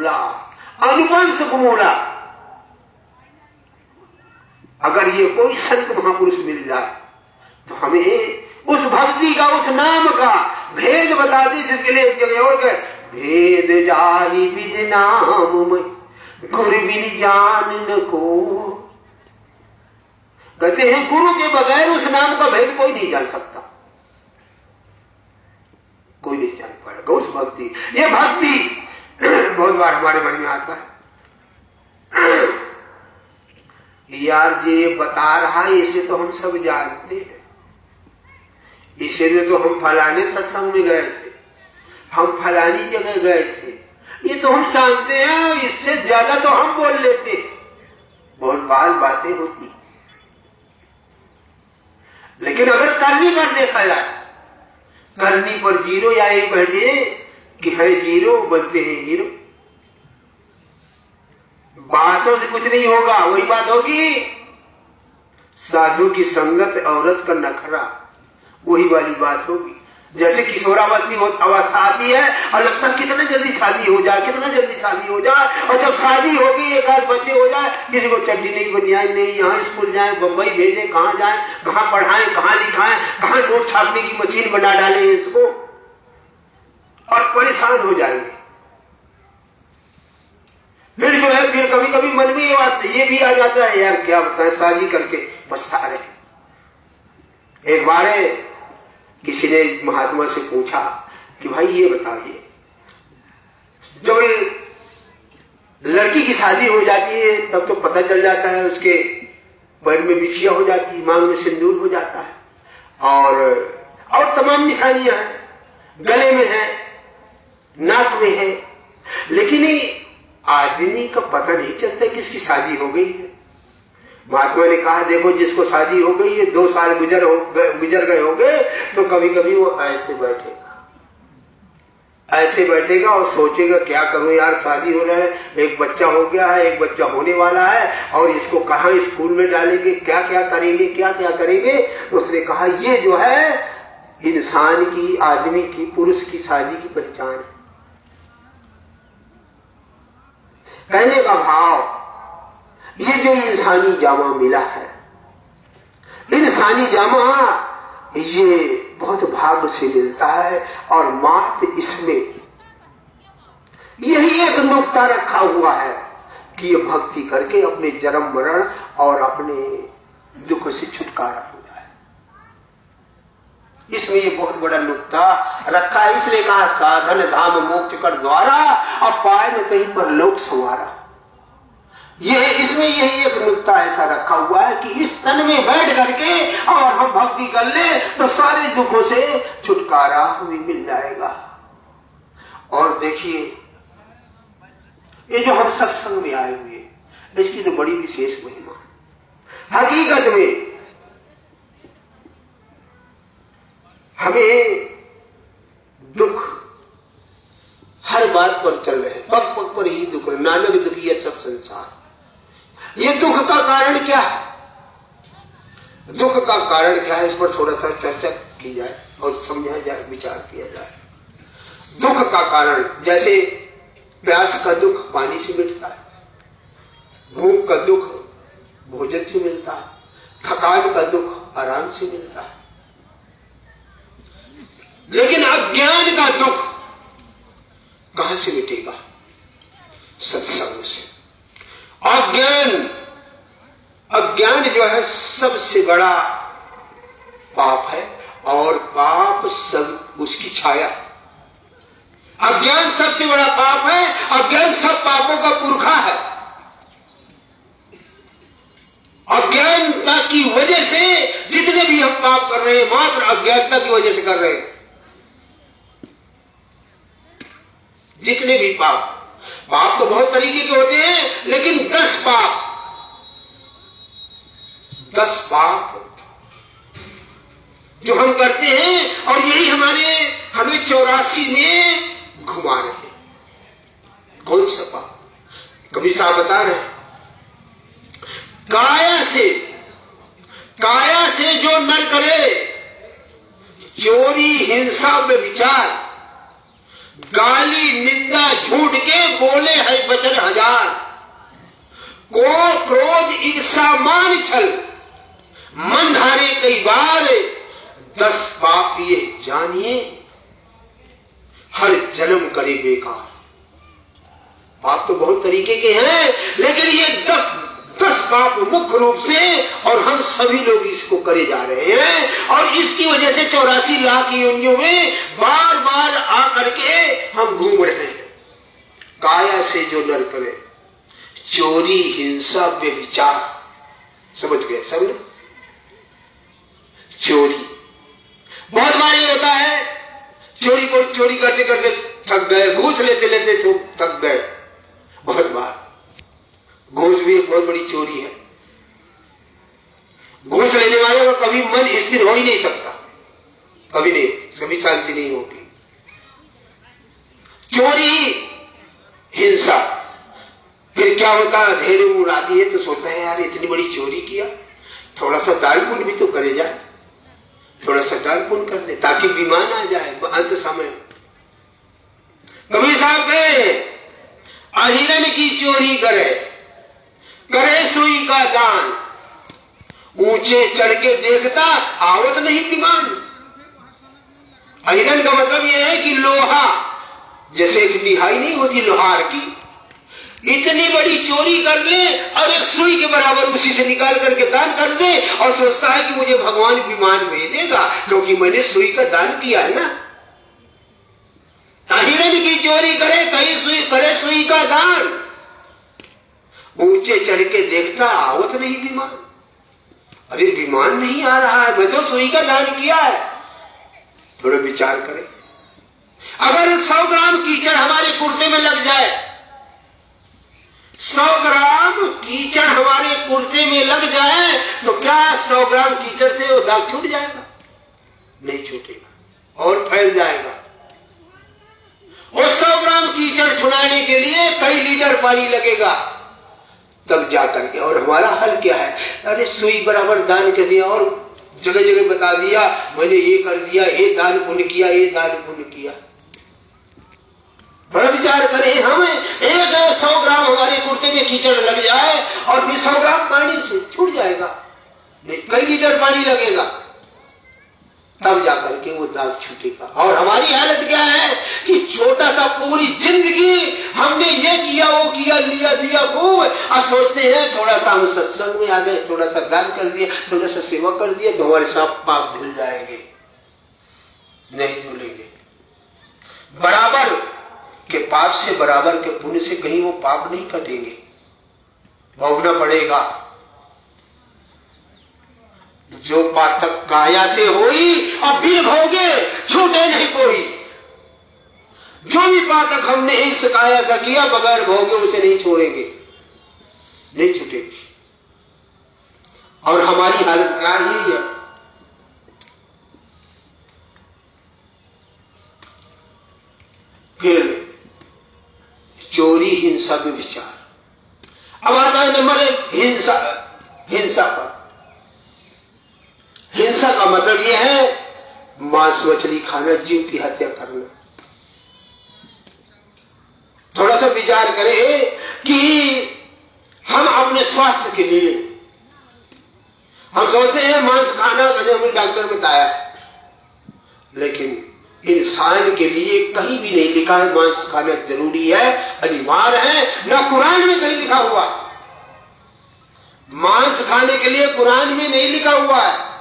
मूला, अनुवंश मूला। अगर ये कोई संत महापुरुष मिल जाए तो हमें उस भक्ति का, उस नाम का भेद बता दे, जिसके लिए एक जगह और गए, भेद जाहि बिज नाम में गुरु बिन जान न को। कहते हैं गुरु के बगैर उस नाम का भेद कोई नहीं जान सकता, कोई नहीं जान पाएगा उस भक्ति। ये भक्ति बहुत बार हमारे मन में आता है, यार ये बता रहा है, इसे तो हम सब जानते हैं, इसीलिए तो हम फलाने सत्संग में गए थे, हम फलानी जगह गए थे, ये तो हम जानते हैं, इससे ज्यादा तो हम बोल लेते। बहुत बार बातें होती, लेकिन अगर करनी पर देखा जाए, करनी पर जीरो या ये कह दिए कि है जीरो, बनते हैं हीरो। बातों से कुछ नहीं होगा, वही बात होगी साधु की संगत, औरत का नखरा, वही वाली बात होगी। जैसे किशोरावस्थी अवस्था आती है और लगता है कितना जल्दी शादी हो जाए, कितना जल्दी शादी हो जाए, और जब शादी होगी, एक आध बच्चे हो जाए, किसी को चड्डी नहीं बनियाई नहीं, यहाँ स्कूल जाए, बंबई भेजे, कहाँ जाए, कहाँ पढ़ाएं, कहाँ लिखाएं, कहाँ नोट छापने की मशीन बना डाले इसको, और परेशान हो जाएंगे। फिर जो है, फिर कभी कभी मन में ये भी आ जाता है, यार क्या बताएं, शादी करके पछता रहे। एक बार किसी ने महात्मा से पूछा कि भाई ये बताइए, जब लड़की की शादी हो जाती है तब तो पता चल जाता है, उसके पैर में बिछिया हो जाती है, मांग में सिंदूर हो जाता है, और तमाम निशानियां हैं, गले में है, नाक में है, लेकिन आदमी का पता नहीं चलता कि इसकी शादी हो गई है। महात्मा ने कहा, देखो जिसको शादी हो गई है, 2 साल गुजर गए होंगे, तो कभी कभी वो ऐसे बैठेगा और सोचेगा क्या करूं यार, शादी हो रहा है, एक बच्चा हो गया है, एक बच्चा होने वाला है, और इसको कहां स्कूल में डालेंगे, क्या क्या करेंगे, क्या क्या करेंगे। उसने कहा ये जो है इंसान की, आदमी की, पुरुष की शादी की पहचान है। कहने का भाव, ये जो इंसानी जामा मिला है, इंसानी जामा ये बहुत भाग्य से मिलता है, और मात्र इसमें यही एक नुक्ता रखा हुआ है कि ये भक्ति करके अपने जन्म मरण और अपने दुख से छुटकारा हो जाए। इसमें ये बहुत बड़ा नुक्ता रखा है, इसलिए कहा साधन धाम मोक्ष कर द्वारा, अब पाए न कहीं पर लोक संवारा। इसमें यही एक नुक्ता ऐसा रखा हुआ है कि इस तन में बैठ करके और हम भक्ति कर ले तो सारे दुखों से छुटकारा हमें मिल जाएगा। और देखिए, ये जो हम सत्संग में आए हुए, इसकी तो बड़ी विशेष महिमा है। हकीकत में हमें दुख हर बात पर चल रहे हैं, पग पग पर ही दुख, नानक दुखी है सब संसार। ये दुख का कारण क्या है, दुख का कारण क्या है, इस पर थोड़ा सा चर्चा की जाए और समझा जाए, विचार किया जाए। दुख का कारण, जैसे प्यास का दुख पानी से मिटता है, भूख का दुख भोजन से मिलता है, थकान का दुख आराम से मिलता है, लेकिन अज्ञान का दुख कहां से मिटेगा? सत्संग से। अज्ञान जो है सबसे बड़ा पाप है, और पाप सब उसकी छाया। अज्ञान सबसे बड़ा पाप है, अज्ञान सब पापों का पुरखा है। अज्ञानता की वजह से जितने भी हम पाप कर रहे हैं, मात्र अज्ञानता की वजह से कर रहे हैं। जितने भी पाप तो बहुत तरीके के होते हैं, लेकिन 10 पाप जो हम करते हैं, और यही हमें 84 में घुमा रहे हैं। कौन सा पाप? कभी साहब बता रहे हैं, काया से जो न करे, चोरी, हिंसा, व्यभिचार, गाली, निंदा, झूठ के बोले है क्रोध ईर्षा मान छल मन हारे कई बार 10 पाप ये जानिए हर जन्म करे बेकार। पाप तो बहुत तरीके के हैं, लेकिन ये 10 पाप मुख्य रूप से, और हम सभी लोग इसको करे जा रहे हैं, और इसकी वजह से 84 लाख योनियों में बार बार आकर के हम घूम रहे हैं। काया से जो नर करे चोरी हिंसा व्यभिचार, समझ गए सब ने? चोरी बहुत बार ये होता है, चोरी करते करते थक गए, घूस लेते लेते तो थक गए। बहुत बार घूस भी एक बहुत बड़ी चोरी है। घूस लेने वाले का कभी मन स्थिर हो ही नहीं सकता, कभी नहीं, कभी शांति नहीं होगी। चोरी हिंसा, फिर क्या होता है, धेड़े उड़ाती है तो सोचता है यार इतनी बड़ी चोरी किया, थोड़ा सा दान पुण्य भी तो करे जाए, थोड़ा सा दान पुण्य कर दे ताकि विमान आ जाए अंत समय। कबीर साहब कहे अहिरन की चोरी करे सुई का दान, ऊंचे चढ़ के देखता आवत नहीं विमान। अहिरन का मतलब यह है कि लोहा, जैसे एक निहाई नहीं होती लोहार की, इतनी बड़ी चोरी कर ले और एक सुई के बराबर उसी से निकाल करके दान कर दे, और सोचता है कि मुझे भगवान विमान भेजेगा क्योंकि मैंने सुई का दान किया है ना। हिरण की चोरी करे सुई का दान, ऊंचे चढ़ के देखता आवत नहीं विमान। अरे विमान नहीं आ रहा है, मैं तो सुई का दान किया है। थोड़ा विचार करें, अगर 100 ग्राम कीचड़ हमारे कुर्ते में लग जाए, 100 ग्राम कीचड़ हमारे कुर्ते में लग जाए तो क्या 100 ग्राम कीचड़ से वो दाग छूट जाएगा? नहीं छूटेगा और फैल जाएगा। और 100 ग्राम कीचड़ छुड़ाने के लिए कई लीटर पानी लगेगा तब जाकर के। और हमारा हल क्या है? अरे सुई बराबर दान कर दिया और जगह जगह बता दिया मैंने ये कर दिया, ये दान पुण्य किया, ये दान पुण्य किया। थोड़ा विचार करें, हमें 100 ग्राम हमारे कुर्ते में कीचड़ लग जाए और फिर 100 ग्राम पानी से छूट जाएगा, नहीं कई लीटर पानी लगेगा तब जाकर के वो दाग छूटेगा। और हमारी हालत क्या है कि छोटा सा पूरी जिंदगी हमने ये किया वो किया, लिया दिया खूब, और सोचते हैं थोड़ा सा हम सत्संग में आ गए, थोड़ा सा दान कर दिया, थोड़ा सा सेवा कर दिया तो हमारे सब पाप धुल जाएंगे। नहीं धुलेंगे। बराबर के पाप से, बराबर के पुण्य से कहीं वो पाप नहीं कटेंगे, भोगना पड़ेगा। जो पातक काया से होई और फिर भोगे, छूटे नहीं कोई। जो भी पातक हमने इस काया से किया बगैर भोगे उसे नहीं छोड़ेंगे, नहीं छूटेगी। और हमारी हालत क्या यही है। फिर चोरी हिंसा में विचार। अब आता है नंबर 1 हिंसा पर। हिंसा का मतलब यह है मांस मछली खाना, जीव की हत्या करना। थोड़ा सा विचार करें कि हम अपने स्वास्थ्य के लिए हम सोचते हैं मांस खाना, हमें डॉक्टर बताया, लेकिन इंसान के लिए कहीं भी नहीं लिखा है मांस खाना जरूरी है, अनिवार्य है। ना कुरान में कहीं लिखा हुआ मांस खाने के लिए, कुरान में नहीं लिखा हुआ है।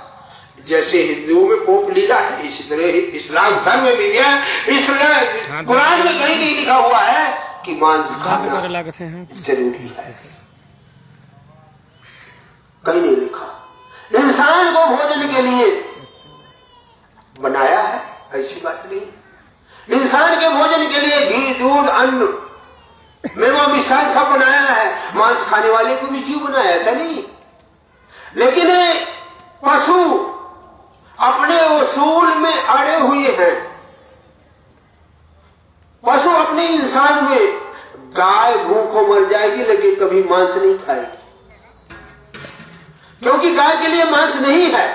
जैसे हिंदुओं में पोप लीला है, इसी तरह इस्लाम धर्म में भी है, इसलिए कुरान में कहीं नहीं लिखा हुआ है कि मांस खाना जरूरी है, कहीं नहीं लिखा। इंसान को भोजन के लिए बनाया है, ऐसी बात नहीं। इंसान के भोजन के लिए घी, दूध, अन्न, मेवा, मिष्ठान सब बनाया है। मांस खाने वाले को भी जीव बनाया, ऐसा नहीं। लेकिन पशु अपने उसूल में अड़े हुए हैं। पशु अपने इंसान में, गाय भूखों मर जाएगी लेकिन कभी मांस नहीं खाएगी, क्योंकि गाय के लिए मांस नहीं है।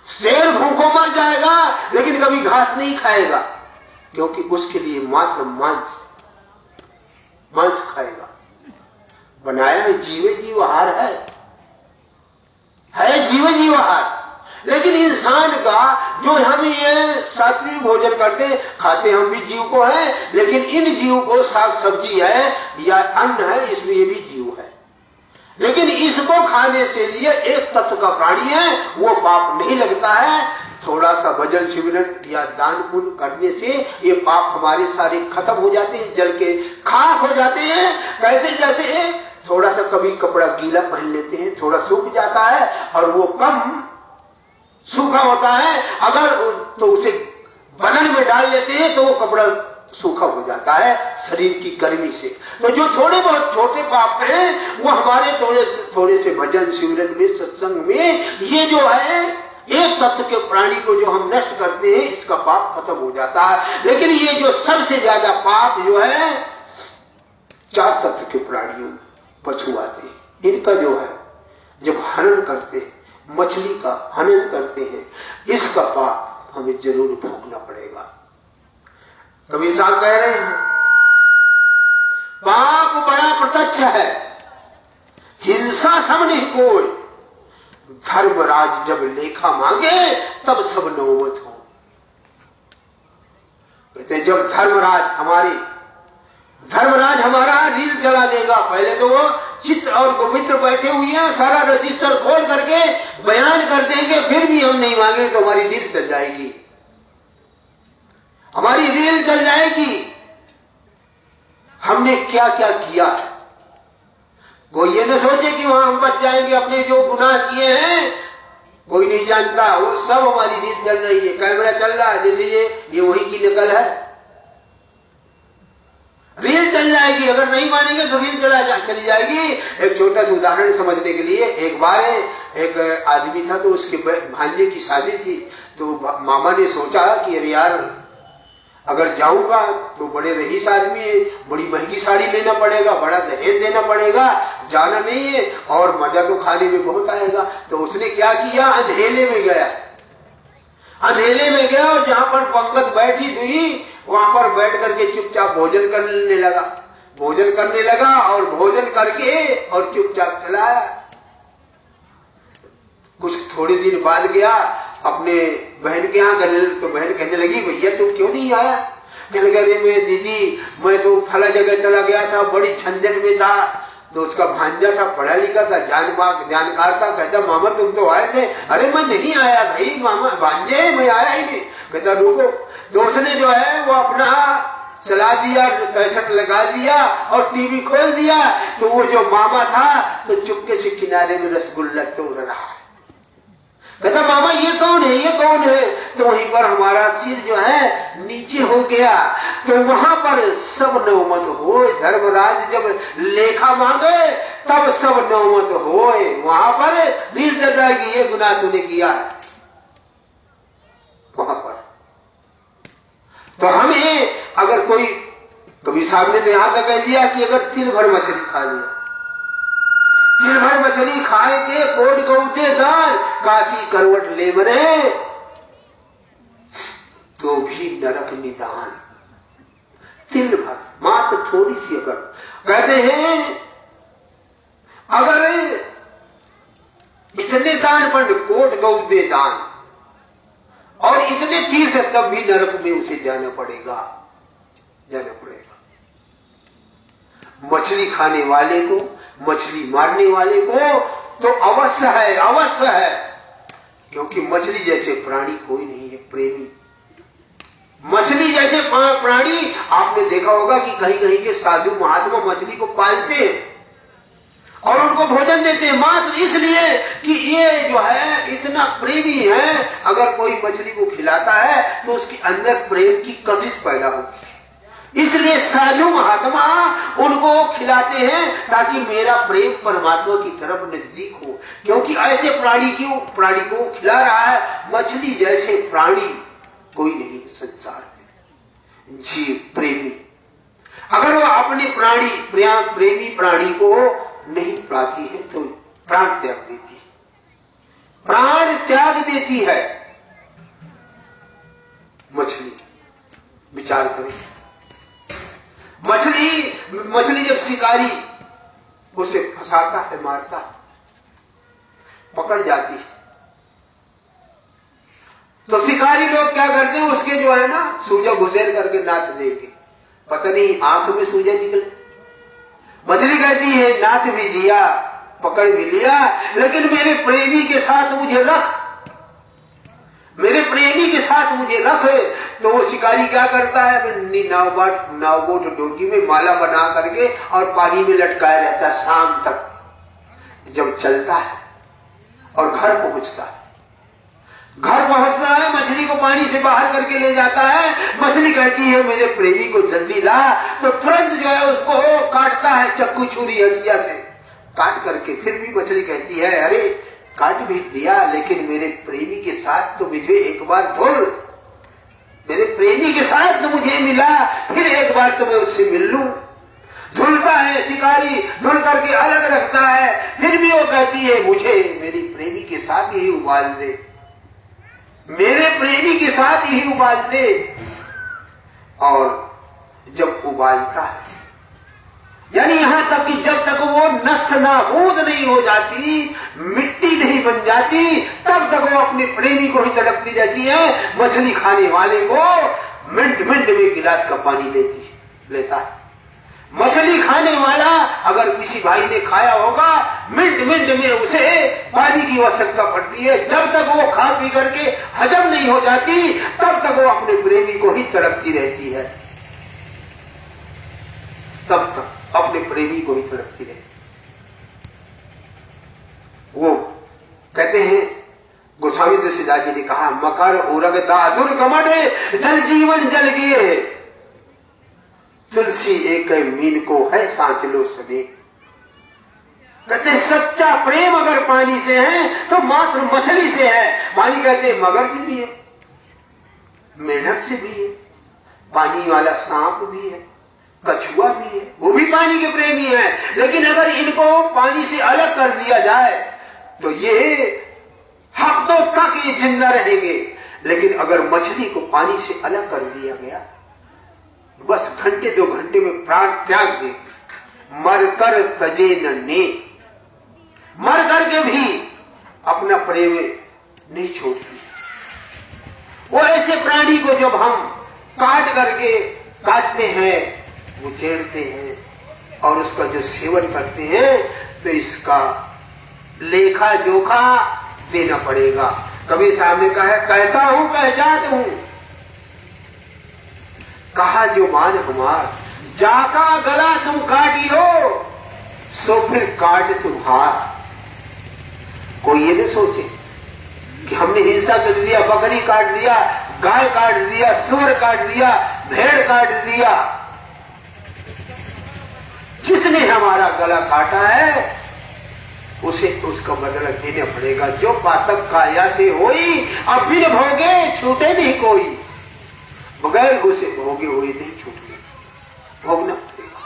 शेर भूखों मर जाएगा लेकिन कभी घास नहीं खाएगा, क्योंकि उसके लिए मात्र मांस खाएगा। बनाया है, जीव जीवहार है जीव जीवहार। लेकिन इंसान का जो हम ये सात्विक भोजन करते खाते हम भी जीव को है, लेकिन इन जीव को साग सब्जी है या अन्न है, इसमें ये भी जीव है। लेकिन इसको खाने से लिए एक तत्व का प्राणी है, वो पाप नहीं लगता है। थोड़ा सा भजन शिविरन या दान पुण्य करने से ये पाप हमारे सारे खत्म हो जाते हैं, जल के खाक हो जाते हैं। कैसे? जैसे थोड़ा सा कभी कपड़ा गीला पहन लेते हैं, थोड़ा सूख जाता है और वो कम सूखा होता है, अगर तो उसे बदन में डाल लेते हैं तो वो कपड़ा सूखा हो जाता है शरीर की गर्मी से। तो जो थोड़े बहुत छोटे पाप हैं वो हमारे थोड़े से भजन शिविरन में, सत्संग में, ये जो है एक तत्व के प्राणी को जो हम नष्ट करते हैं, इसका पाप खत्म हो जाता है। लेकिन ये जो सबसे ज्यादा पाप जो है 4 तत्व के प्राणियों, पशु आते हैं, इनका जो है जब हनन करते हैं, मछली का हनन करते हैं, इसका पाप हमें जरूर भोगना पड़ेगा। कबीर साहब कह रहे हैं पाप बड़ा प्रत्यक्ष है, हिंसा सम नहीं कोई, धर्मराज जब लेखा मांगे तब सब नौबत हो। कहते जब धर्मराज हमारा रील चला देगा, पहले तो वो चित्र और गोमित्र बैठे हुए हैं, सारा रजिस्टर खोल करके बयान कर देंगे, फिर भी हम नहीं मांगे तो हमारी रील चल जाएगी, हमारी रील चल जाएगी। हमने क्या क्या किया, कोई ये न सोचे कि वहां हम बच जाएंगे, अपने जो गुनाह किए हैं कोई नहीं जानता, वो सब हमारी रील चल रही है, कैमरा चल रहा है, जैसे ये वही की नकल है, रील चल जाएगी। अगर नहीं मानेंगे तो रील चली जाएगी। एक छोटा सा उदाहरण समझने के लिए, एक बार एक आदमी था, तो उसके भांजे की शादी थी, तो मामा ने सोचा कि अरे यार अगर जाऊंगा तो बड़े रईस आदमी है, बड़ी महंगी साड़ी लेना पड़ेगा, बड़ा दहेज देना पड़ेगा, जाना नहीं है और मजा तो खाने में बहुत आएगा। तो उसने क्या किया, अंधेले में गया और जहां पर पंगत बैठी थी वहां पर बैठ करके चुपचाप भोजन करने लगा और भोजन करके और चुपचाप चला आया। कुछ थोड़े दिन बाद गया अपने बहन के यहाँ, तो बहन कहने लगी भैया तुम क्यों नहीं आया? कहने लगे मैं दीदी मैं तो फला जगह चला गया था, बड़ी झंझट में था। तो उसका भांजा था, पढ़ा लिखा था, जानकार था, कहता मामा तुम तो आए थे। अरे मैं नहीं आया भाई मामा, भांजे मैं आया ही नहीं। कहता रुको। तो उसने जो है वो अपना चला दिया, कैसेट लगा दिया और टीवी खोल दिया। तो वो जो मामा था तो चुपके से किनारे में रसगुल्ला तोड़ रहा है। कहता मामा ये कौन है? तो वहीं पर हमारा सिर जो है नीचे हो गया। तो वहां पर सब नौमत होए, धर्मराज जब लेखा मांगे तब सब नौमत होए, वहां पर रील चल जाएगी, ये गुनाह तूने किया है वहां पर। तो हमें अगर कोई, कबीर साहब ने तो यहां तक कह दिया कि अगर तिल भर मछली खा लिया, तिल भर मछली खाए के कोट गौते दान, काशी करवट ले मरे तो भी नरक निदान। तिल भर मात्र थोड़ी सी, अगर कहते हैं अगर इतने दान पर कोट गौते दान और इतने तीर्थ, तब भी नरक में उसे जाना पड़ेगा। मछली खाने वाले को, मछली मारने वाले को तो अवश्य है, क्योंकि मछली जैसे प्राणी कोई नहीं है, प्रेमी। मछली जैसे प्राणी, आपने देखा होगा कि कहीं कहीं के साधु महात्मा मछली को पालते हैं और उनको भोजन देते हैं, मात्र इसलिए कि ये जो है इतना प्रेमी है। अगर कोई मछली को खिलाता है तो उसके अंदर प्रेम की कशिश पैदा होती है, इसलिए साधु महात्मा उनको खिलाते हैं ताकि मेरा प्रेम परमात्मा की तरफ नजदीक हो। क्योंकि ऐसे प्राणी को खिला रहा है। मछली जैसे प्राणी कोई नहीं संसार में, जीव प्रेमी। अगर वो अपने प्रेमी प्राणी को नहीं पाती है तो प्राण त्याग देती है मछली। विचार करें, मछली जब शिकारी उसे फंसाता है, मारता है, पकड़ जाती है। तो शिकारी लोग क्या करते हैं, उसके जो है ना सूजा घुसेर करके नाथ देके, पता नहीं आंख में सूजा निकले। मछली कहती है नाथ भी दिया, पकड़ भी लिया, लेकिन मेरे प्रेमी के साथ मुझे रख, मेरे प्रेमी के साथ मुझे रख। तो वो शिकारी क्या करता है, नावबोट डोकी में माला बना करके और पानी में लटकाया रहता है। शाम तक जब चलता है और घर पहुंचता है, मछली को पानी से बाहर करके ले जाता है। मछली कहती है मेरे प्रेमी को जल्दी ला, तो तुरंत जो है उसको काटता है चक्कू छुरी हंसिया से काट करके। फिर भी मछली कहती है अरे काट भी दिया, लेकिन मेरे प्रेमी के साथ तो मुझे एक बार धुल, मेरे प्रेमी के साथ तो मुझे मिला, फिर एक बार तो मैं उससे मिल लूं। धुलता है शिकारी, धुल करके अलग रखता है, फिर भी वो कहती है मुझे मेरी प्रेमी के साथ ही उबाल दे, मेरे प्रेमी के साथ ही उबाल दे। और जब उबालता है, यानी यहां तक कि जब तक वो नष्ट नाबूद नहीं हो जाती, मिट्टी नहीं बन जाती, तब तक वो अपने प्रेमी को ही तड़पती रहती है। मछली खाने वाले को मिनट मिनट में गिलास का पानी लेता है। मछली खाने वाला अगर किसी भाई ने खाया होगा, मिनट मिनट में उसे पानी की आवश्यकता पड़ती है। जब तक वो खा पी करके हजम नहीं हो जाती, तब तक वो अपने प्रेमी को ही तड़पती रहती है, तब तक अपने प्रेमी को ही तड़पती रहती। वो कहते हैं गोस्वामी तुलसीदास जी ने कहा, मकर उरग दादुर कमटे जल जीवन जल गए, तुलसी एक मीन को है सांच लो सभी। कहते सच्चा प्रेम अगर पानी से है तो मात्र मछली से है। पानी कहते मगर से भी है, मेढक से भी है, पानी वाला सांप भी है, कछुआ भी है, वो भी पानी के प्रेमी है। लेकिन अगर इनको पानी से अलग कर दिया जाए तो ये हफ्तों तक ये जिंदा रहेंगे। लेकिन अगर मछली को पानी से अलग कर दिया गया, बस घंटे 2 घंटे में प्राण त्याग दे, मरकर तजे न ने, मर करके भी अपना प्रेम नहीं छोड़ती। वो ऐसे प्राणी को जब हम काटते हैं, उछेड़ते हैं और उसका जो सेवन करते हैं, तो इसका लेखा जोखा देना पड़ेगा। कभी सामने का है, कहता हूं कह जात हूं, कहा जो मान हमार, जाका गला तुम काटियो, सो फिर काट तुम्हार। कोई ये नहीं सोचे कि हमने हिंसा कर दिया, बकरी काट दिया, गाय काट दिया, सूअर काट दिया, भेड़ काट दिया। जिसने हमारा गला काटा है उसे उसका बदला देना पड़ेगा। जो पातक काया से होई, अब बिन भोगे छूटे नहीं कोई, बगैर उसे भोगे हुए नहीं छूटे, भोगना पड़ेगा।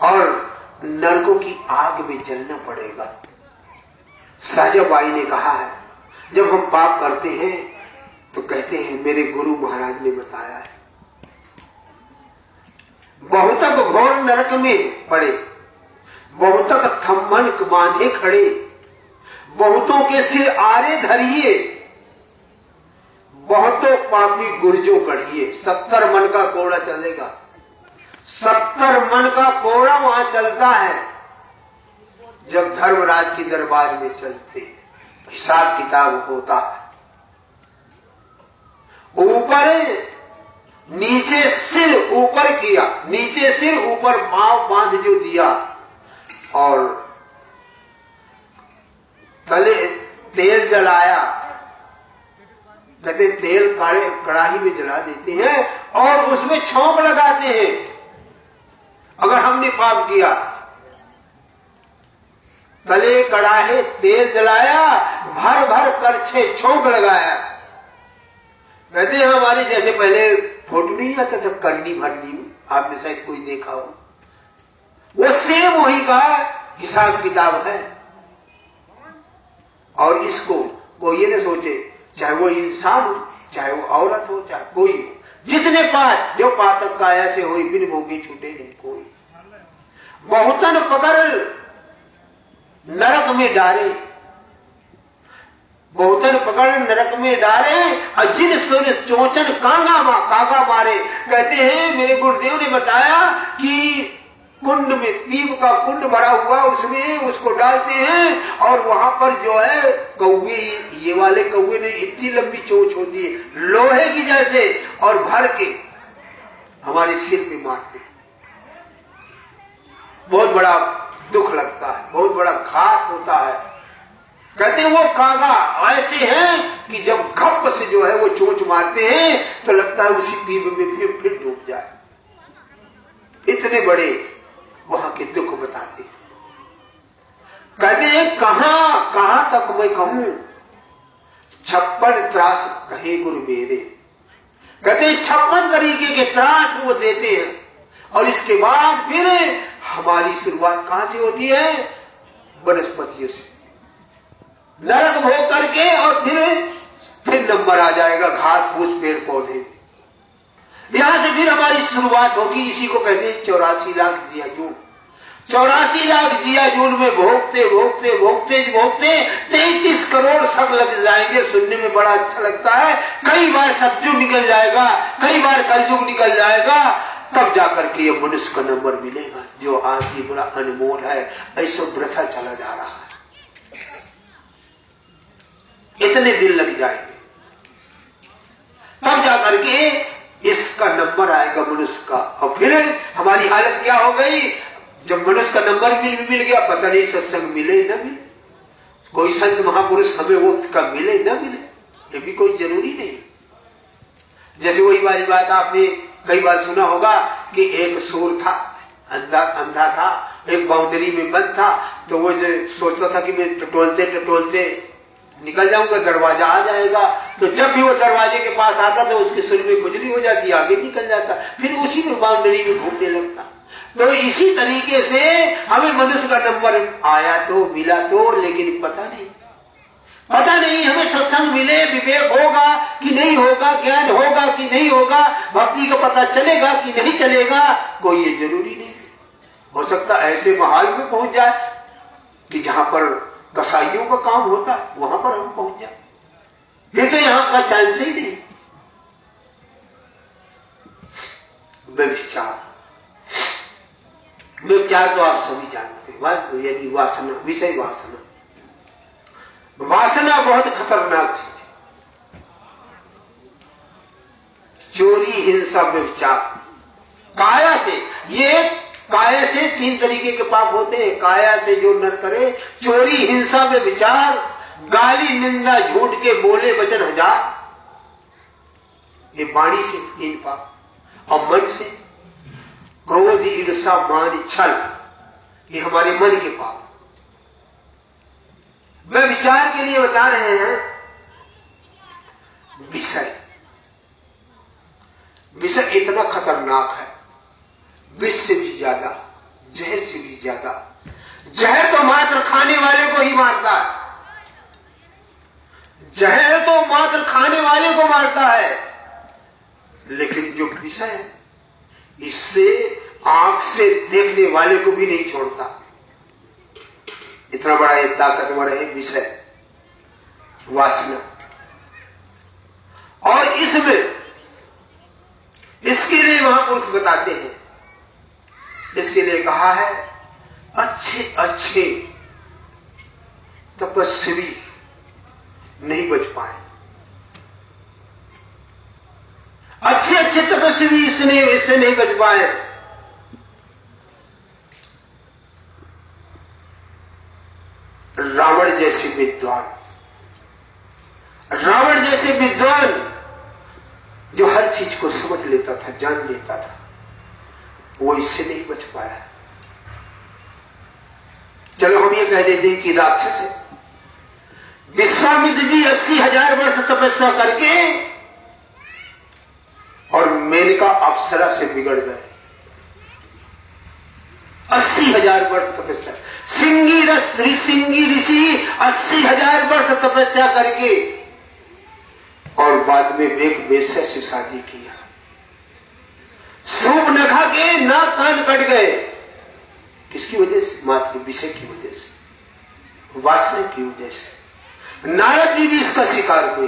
और नरकों की आग में जलना पड़ेगा। साजाबाई ने कहा है, जब हम पाप करते हैं तो कहते हैं मेरे गुरु महाराज ने बताया है, बहुतक घोर नरक में पड़े, बहुतक थम्मन बांधे खड़े, बहुतों के सिर आरे धरिए, बहुतों पापी गुर्जो गढ़िए। 70 मन का कोड़ा चलेगा, 70 मन का कोड़ा वहां चलता है। जब धर्मराज के दरबार में चलते हैं, हिसाब किताब होता है। ऊपर नीचे सिर ऊपर किया, नीचे सिर ऊपर पांव बांध जो दिया, और तले तेल जलाया। कहते तेल कड़ाही में जला देते हैं और उसमें छौंक लगाते हैं। अगर हमने पाप किया, तले कड़ाहे तेल जलाया, भर भर करछे छौंक लगाया। कहते हैं हमारे जैसे पहले फोटो नहीं आता था करनी भरनी में, आपने शायद कोई देखा हो, वो सेम वही का हिसाब किताब है। और इसको वो ये न सोचे, चाहे वो इंसान हो, चाहे वो औरत हो, चाहे कोई हो, जिसने जो पातक काया से हुई, बिन भोगे छूटे नहीं कोई। बहुतन पकड़ नरक में डाले, बहुतन पकड़ नरक में डाले, और जिन सुन चोचन कागा मारे। कहते हैं मेरे गुरुदेव ने बताया कि कुंड में, पीप का कुंड भरा हुआ, उसमें उसको डालते हैं और वहां पर जो है कौवे, ये वाले कौवे ने इतनी लंबी चोंच होती है लोहे की जैसे, और भर के हमारे सिर पे मारते हैं। बहुत बड़ा दुख लगता है, बहुत बड़ा घात होता है। कहते हैं वो कागा ऐसे हैं कि जब घप से जो है वो चोंच मारते हैं तो लगता है उसी पीप में फिर डूब जाए। इतने बड़े वहां के दुख बताते हैं। कहते हैं कहां तक मैं कहूं, 56 त्रास कहे गुरु मेरे। कहते हैं 56 तरीके के त्रास वो देते हैं, और इसके बाद फिर हमारी शुरुआत कहां से होती है? वनस्पतियों से, नरक भोग करके, और फिर नंबर आ जाएगा घास फूस पेड़ पौधे। यहां से फिर हमारी शुरुआत होगी। इसी को कहते हैं 84 लाख जिया जून। 84 लाख जिया जून में भोगते भोगते भोगते भोगते 33 करोड़ सब लग जाएंगे। सुनने में बड़ा अच्छा लगता है। कई बार सतयुग निकल जाएगा, कई बार कलयुग निकल जाएगा, तब जाकर के ये मनुष्य का नंबर मिलेगा, जो आज ही बड़ा अनमोल है। ऐसा वृथा चला जा रहा है। इतने दिन लग जाएंगे, तब जाकर के इसका नंबर आएगा मनुष्य का। और फिर हमारी हालत क्या हो गई? जब मनुष्य का नंबर मिल गया, पता नहीं सत्संग मिले न मिले, कोई संत महापुरुष हमें वक्त का मिले न मिले, ये भी कोई जरूरी नहीं। जैसे वही वाली बात आपने कई बार सुना होगा कि एक सूर था, अंधा था, एक बाउंड्री में बंद था, तो वो जो सोचता था कि मैं टटोलते टटोलते निकल जाऊंगा, दरवाजा आ जाएगा। तो जब भी वो दरवाजे के पास आता तो उसके सिर में खुजली हो जाती, आगे निकल जाता, फिर उसी में बाउंड्री में घूमने लगता। तो इसी तरीके से हमें मनुष्य का नंबर आया तो मिला तो, लेकिन पता नहीं हमें सत्संग मिले, विवेक होगा कि नहीं होगा, ज्ञान होगा कि नहीं होगा, भक्ति का पता चलेगा कि नहीं चलेगा, कोई ये जरूरी नहीं। हो सकता ऐसे महाल में पहुंच जाए कि जहां पर कसाईयों का काम होता है, वहां पर हम पहुंच जाए, फिर तो यहां का चांस ही नहीं। व्यभिचार तो आप सभी जानते हैं, यानी वासना, विषय वासना। वासना बहुत खतरनाक चीज है। चोरी, हिंसा, व्यभिचार, काया से, ये काया से 3 तरीके के पाप होते हैं। काया से जो नर करे, चोरी, हिंसा, व्यभिचार, गाली, निंदा, झूठ के बोले वचन 1000, ये वाणी से 3 पाप। और मन से क्रोध, ईर्ष्या, मान, छल, ये हमारे मन के पाप। मैं विचार के लिए बता रहे हैं विषय। विषय इतना खतरनाक है, विष से भी ज्यादा, जहर से भी ज्यादा। जहर तो मात्र खाने वाले को ही मारता है, जहर तो मात्र खाने वाले को मारता है, लेकिन जो विषय है इससे आंख से देखने वाले को भी नहीं छोड़ता। इतना बड़ा ये ताकतवर है विषय, वासना। और इसमें, इसके लिए महापुरुष बताते हैं, इसके लिए कहा है अच्छे अच्छे तपस्वी नहीं बच पाए। अच्छे अच्छे तपस्वी इससे नहीं बच पाए। रावण जैसे विद्वान, रावण जैसे विद्वान जो हर चीज को समझ लेता था, जान लेता था, वो इससे नहीं बच पाया। चलो हम ये कह देते हैं कि राक्षस है। विश्वामित्र जी 80,000 वर्ष तपस्या करके और मेनका अप्सरा से बिगड़ गए। 80,000 वर्ष तपस्या। सिंगी ऋषि 80,000 वर्ष तपस्या करके और बाद में एक वेश्या से शादी किया। सूप न खा के नाक कान कट गए कि किसकी वजह से? मात्र विषय की वजह से, वासना की वजह से। नारद जी भी इसका शिकार हुए।